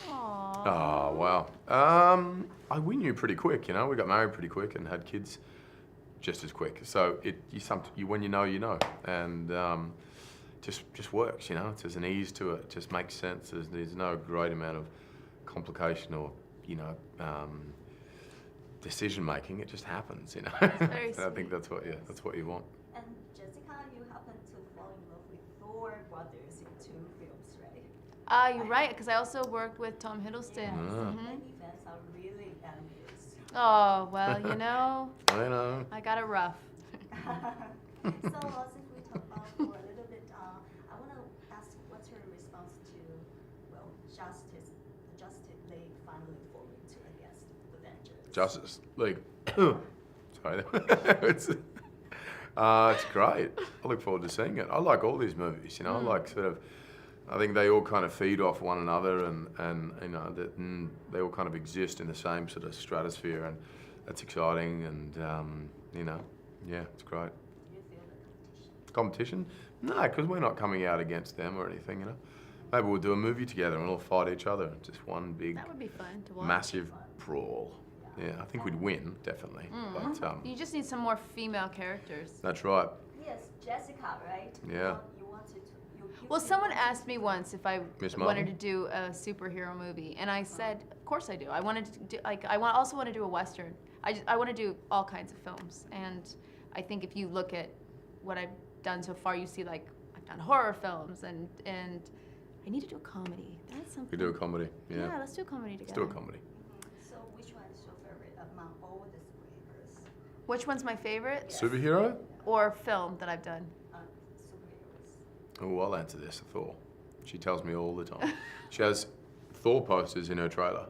Aww. Oh, wow. We knew pretty quick, you know. We got married pretty quick and had kids just as quick. So when you know, and just works, you know. There's an ease to it. It just makes sense. There's no great amount of complication or, you know, decision making. It just happens, you know. Very And I think that's what you want. And Jessica, you happen to fall in love with Thor brothers in 2 films, right? You're right, because I also worked with Tom Hiddleston. Yeah, Ah. many fans are really envious. Oh, well, you know, I know. I got it rough. So since we talked about Thor a little bit, I want to ask what's your response to, well, the Justice League finally forming to against Avengers? Justice League. Sorry. It's great. I look forward to seeing it. I like all these movies, you know. I like I think they all kind of feed off one another, and you know they all kind of exist in the same sort of stratosphere, and that's exciting. And you know, yeah, it's great. Do you feel the Competition? competition? No, because we're not coming out against them or anything, you know. Maybe we'll do a movie together and we'll fight each other. Just one big, That would be fun to watch. massive brawl. Yeah, I think we'd win, definitely. But You just need some more female characters. that's right. Yes, Jessica, right? Yeah. You wanted to. Well, someone asked me once if I Miss wanted Marvel? to do a superhero movie, and I said, of course I do. I wanted to do, also want to do a Western. I want to do all kinds of films, and I think if you look at what I've done so far, you see like I've done horror films, and I need to do a comedy. That's something. We do a comedy, yeah. Yeah, let's do a comedy Let's together. do a comedy. So which one is your favorite among all the superheroes? Which one's my favorite? Yes. Superhero? Or film that I've done? Superheroes. Oh, I'll answer this, Thor. She tells me all the time. She has Thor posters in her trailer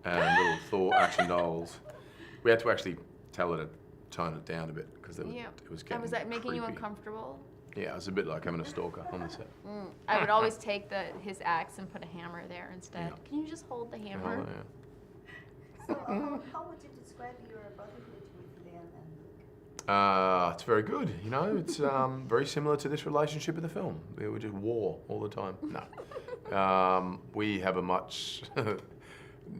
and little Thor action dolls. We had to actually tell her to tone it down a bit because it was getting And was that making you creepy. uncomfortable? Yeah, it was a bit like having a stalker on the set. I would always take his axe and put a hammer there instead. Yeah. Can you just hold the hammer? Oh, yeah. So how would you describe your brotherhood with Liam and Luke? It's very good, you know. It's very similar to this relationship in the film. We were just war all the time. No. We have a much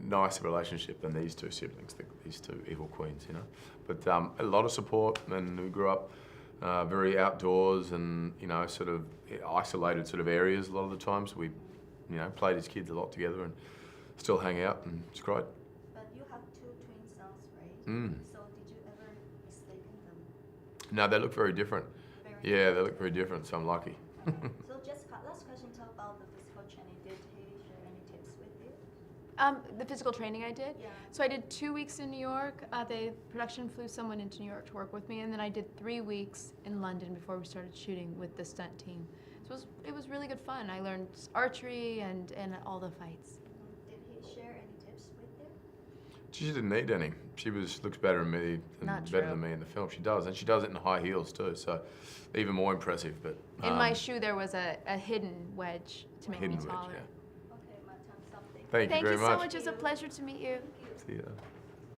nicer relationship than these two siblings, these two evil queens, you know. But a lot of support, and we grew up very outdoors and, you know, sort of isolated sort of areas a lot of the time. So we, you know, played as kids a lot together and still hang out, and it's great. But you have 2 twin sons, right? Mm. So did you ever mistake them? No, they look very different. Yeah, they look very different, so I'm lucky. So Jessica, last question, talk about the physical training. Did he share any tips with you? The physical training I did? Yeah. So I did 2 weeks in New York. The production flew someone into New York to work with me, and then I did 3 weeks in London before we started shooting with the stunt team. So it was really good fun. I learned archery and all the fights. Did he share any tips with you? She didn't need any. She looks better than me, Not better true. than me in the film. She does, and she does it in high heels too. So even more impressive. But In my shoe, there was a hidden wedge to make me hidden wedge, taller. yeah. Okay, my time's up. Thank you Thank very you so much. much. It was a pleasure to meet you. Thank you. See ya.